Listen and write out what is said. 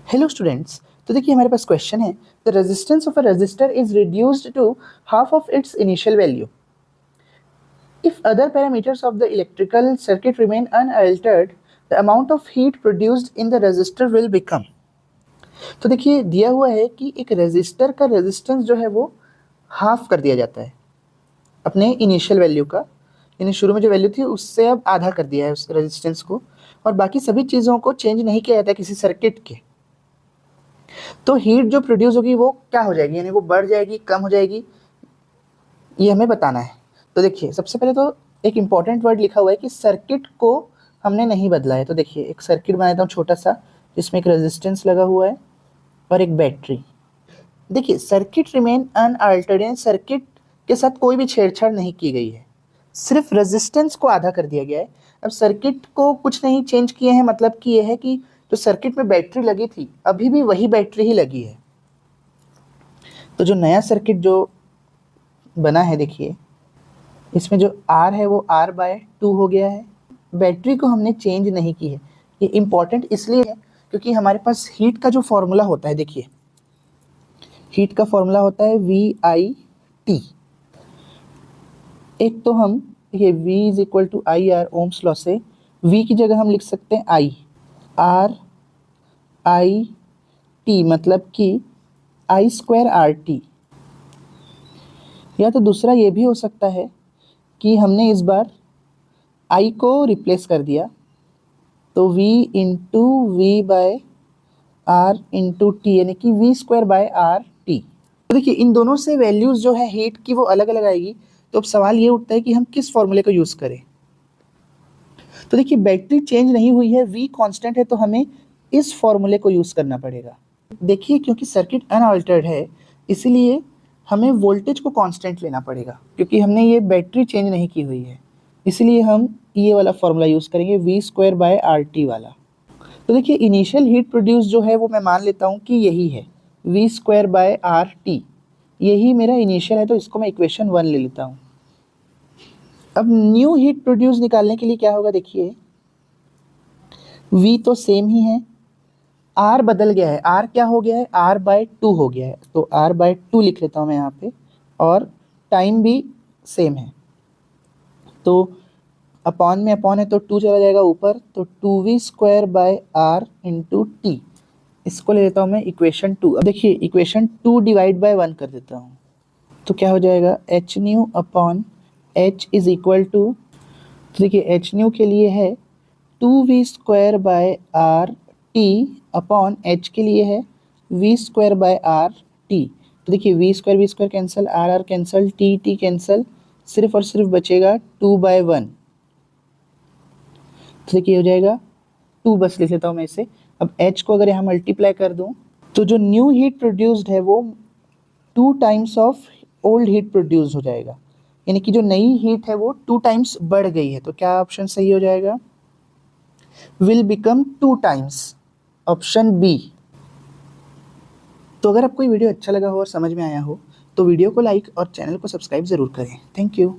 Hello students, तो देखिए हमारे पास क्वेश्चन है the resistance of a resistor is reduced to half of its initial value if other parameters of the electrical circuit remain unaltered the amount of heat produced in the resistor will become. तो देखिए दिया हुआ है कि एक register का resistance जो है वो हाफ कर दिया जाता है अपने इनिशियल वैल्यू का, यानी शुरू में जो वैल्यू थी उससे अब आधा कर दिया है उस रेजिस्टेंस को, और बाकी सभी चीज़ों को चेंज नहीं किया जाता है किसी सर्किट के। तो हीट जो प्रोड्यूस होगी वो क्या हो जाएगी, यानी वो बढ़ जाएगी, कम हो जाएगी, ये हमें बताना है। तो देखिए सबसे पहले तो एक इम्पॉर्टेंट वर्ड लिखा हुआ है कि सर्किट को हमने नहीं बदला है। तो देखिए एक सर्किट बनाता हूँ छोटा सा, जिसमें एक रेजिस्टेंस लगा हुआ है और एक बैटरी। देखिए सर्किट रिमेन अनअल्टर्ड, यानी सर्किट के साथ कोई भी छेड़छाड़ नहीं की गई है, सिर्फ रेजिस्टेंस को आधा कर दिया गया है। अब सर्किट को कुछ नहीं चेंज किए हैं, मतलब कि ये है कि जो सर्किट में बैटरी लगी थी अभी भी वही बैटरी ही लगी है। तो जो नया सर्किट जो बना है देखिए, इसमें जो R है वो R/2 हो गया है। बैटरी को हमने चेंज नहीं की है। ये इम्पॉर्टेंट इसलिए है क्योंकि हमारे पास हीट का जो फॉर्मूला होता है, देखिए हीट का फॉर्मूला होता है VIT। एक तो हम ये V is equal to IR, Ohm's law से V की जगह हम लिख सकते हैं RIT, मतलब कि I²RT। या तो दूसरा ये भी हो सकता है कि हमने इस बार I को रिप्लेस कर दिया, तो V into V/R into T, यानी कि V²/RT। तो देखिए इन दोनों से वैल्यूज़ जो है हीट की वो अलग अलग आएगी। तो अब सवाल ये उठता है कि हम किस फॉर्मूले को यूज़ करें। तो देखिए बैटरी चेंज नहीं हुई है, V कांस्टेंट है, तो हमें इस फॉर्मूले को यूज़ करना पड़ेगा। देखिए क्योंकि सर्किट अनअल्टर्ड है इसीलिए हमें वोल्टेज को कांस्टेंट लेना पड़ेगा, क्योंकि हमने ये बैटरी चेंज नहीं की हुई है, इसलिए हम ये वाला फॉर्मूला यूज़ करेंगे V²/RT वाला। तो देखिए इनिशियल हीट प्रोड्यूस जो है वो मैं मान लेता हूँ कि यही है V²/RT, यही मेरा इनिशियल है, तो इसको मैं इक्वेशन 1 ले लेता हूँ। अब न्यू हीट प्रोड्यूस निकालने के लिए क्या होगा, देखिए V तो सेम ही है, R बदल गया है, R क्या हो गया है, R/2 हो गया है, तो R/2 लिख लेता हूँ मैं यहाँ पे, और टाइम भी सेम है, तो अपॉन में अपॉन है तो 2 चला जाएगा ऊपर, तो 2V²/R इंटू T, इसको ले लेता हूँ मैं इक्वेशन 2। अब देखिए इक्वेशन 2 डिवाइड बाय 1 कर देता हूँ, तो क्या हो जाएगा H new upon H is equal to, तो देखिए H न्यू के लिए है 2V²/R T अपॉन H के लिए है V²/R T। तो देखिए V² cancel, R cancel, T cancel, सिर्फ और सिर्फ बचेगा 2/1। तो देखिए हो जाएगा 2, बस लिख लेता हूँ मैं इसे। अब H को अगर यहाँ मल्टीप्लाई कर दूँ तो जो न्यू हीट प्रोड्यूस्ड है वो 2 times of old heat produce हो जाएगा, यानी कि जो नई हीट है वो 2 टाइम्स बढ़ गई है। तो क्या ऑप्शन सही हो जाएगा, will become 2 times, option B. तो अगर आपको ये वीडियो अच्छा लगा हो और समझ में आया हो तो वीडियो को लाइक और चैनल को सब्सक्राइब ज़रूर करें। Thank you.